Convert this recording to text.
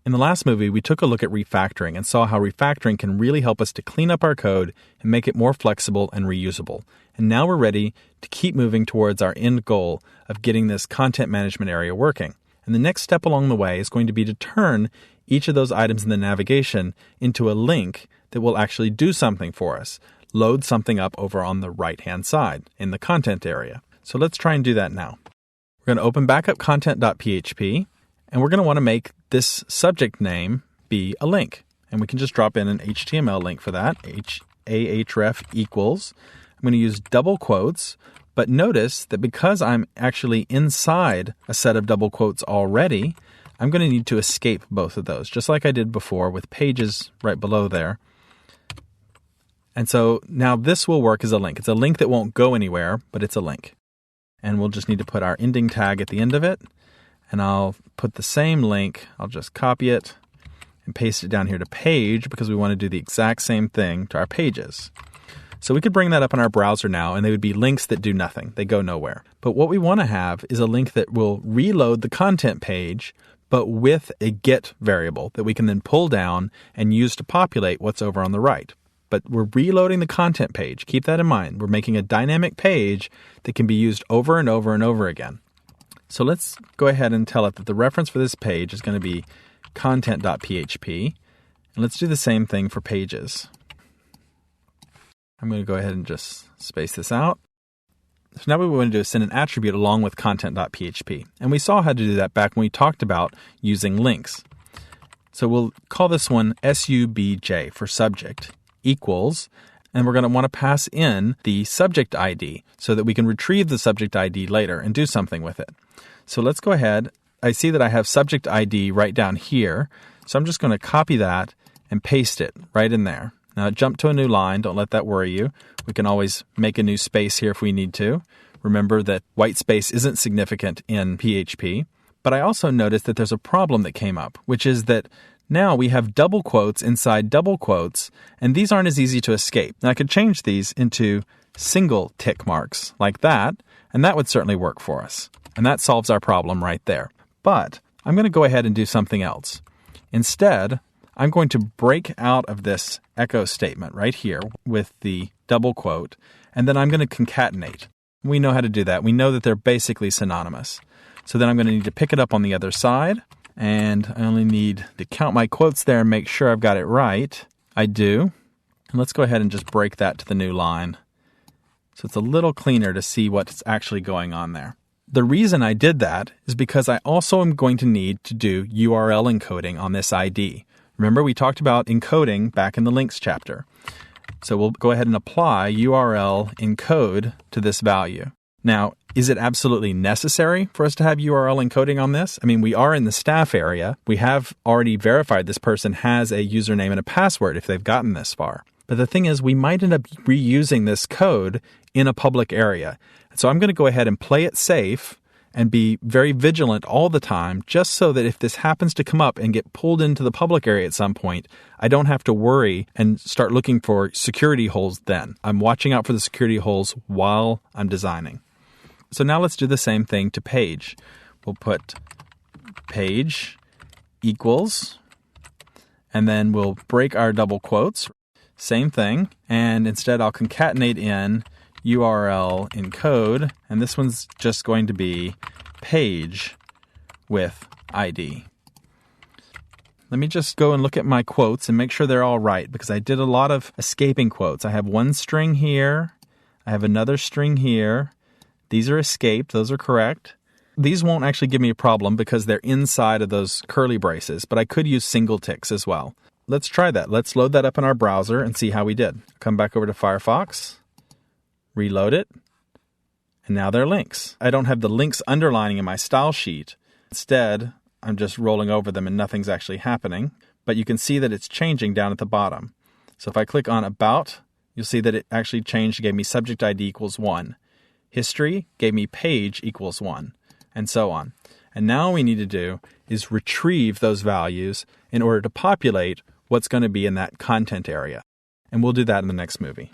In the last movie, we took a look at refactoring and saw how refactoring can really help us to clean up our code and make it more flexible and reusable. And now we're ready to keep moving towards our end goal of getting this content management area working. And the next step along the way is going to be to turn each of those items in the navigation into a link that will actually do something for us, load something up over on the right-hand side in the content area. So let's try and do that now. We're going to open back up content.php, and we're going to want to make this subject name be a link. And we can just drop in an HTML link for that, ahref equals. I'm going to use double quotes, but notice that because I'm actually inside a set of double quotes already, I'm going to need to escape both of those, just like I did before with pages right below there. And so now this will work as a link. It's a link that won't go anywhere, but it's a link. And we'll just need to put our ending tag at the end of it. And I'll put the same link. I'll just copy it and paste it down here to page because we want to do the exact same thing to our pages. So we could bring that up in our browser now, and they would be links that do nothing. They go nowhere. But what we want to have is a link that will reload the content page, but with a get variable that we can then pull down and use to populate what's over on the right. But we're reloading the content page. Keep that in mind. We're making a dynamic page that can be used over and over and over again. So let's go ahead and tell it that the reference for this page is going to be content.php. And let's do the same thing for pages. I'm going to go ahead and just space this out. So now what we want to do is send an attribute along with content.php. And we saw how to do that back when we talked about using links. So we'll call this one subj for subject equals, and we're going to want to pass in the subject ID so that we can retrieve the subject ID later and do something with it. So let's go ahead. I see that I have subject ID right down here. So I'm just going to copy that and paste it right in there. Now jump to a new line. Don't let that worry you. We can always make a new space here if we need to. Remember that white space isn't significant in PHP. But I also noticed that there's a problem that came up, which is that now we have double quotes inside double quotes, and these aren't as easy to escape. Now I could change these into single tick marks like that, and that would certainly work for us. And that solves our problem right there. But I'm going to go ahead and do something else. Instead, I'm going to break out of this echo statement right here with the double quote, and then I'm going to concatenate. We know how to do that. We know that they're basically synonymous. So then I'm going to need to pick it up on the other side, and I only need to count my quotes there and make sure I've got it right. I do. And let's go ahead and just break that to the new line. So it's a little cleaner to see what's actually going on there. The reason I did that is because I also am going to need to do URL encoding on this ID. Remember, we talked about encoding back in the links chapter. So we'll go ahead and apply URL encode to this value. Now, is it absolutely necessary for us to have URL encoding on this? I mean, we are in the staff area. We have already verified this person has a username and a password if they've gotten this far. But the thing is, we might end up reusing this code in a public area. So I'm going to go ahead and play it safe and be very vigilant all the time, just so that if this happens to come up and get pulled into the public area at some point, I don't have to worry and start looking for security holes then. I'm watching out for the security holes while I'm designing. So now let's do the same thing to page. We'll put page equals, and then we'll break our double quotes. Same thing, and instead I'll concatenate in URL encode, and this one's just going to be page with ID. Let me just go and look at my quotes and make sure they're all right, because I did a lot of escaping quotes. I have one string here. I have another string here. These are escaped. Those are correct. These won't actually give me a problem because they're inside of those curly braces, but I could use single ticks as well. Let's try that. Let's load that up in our browser and see how we did. Come back over to Firefox, reload it, and now they're links. I don't have the links underlining in my style sheet. Instead, I'm just rolling over them and nothing's actually happening, but you can see that it's changing down at the bottom. So if I click on About, you'll see that it actually changed. It gave me subject ID equals 1. History gave me page equals 1, and so on. And now all we need to do is retrieve those values in order to populate what's going to be in that content area. And we'll do that in the next movie.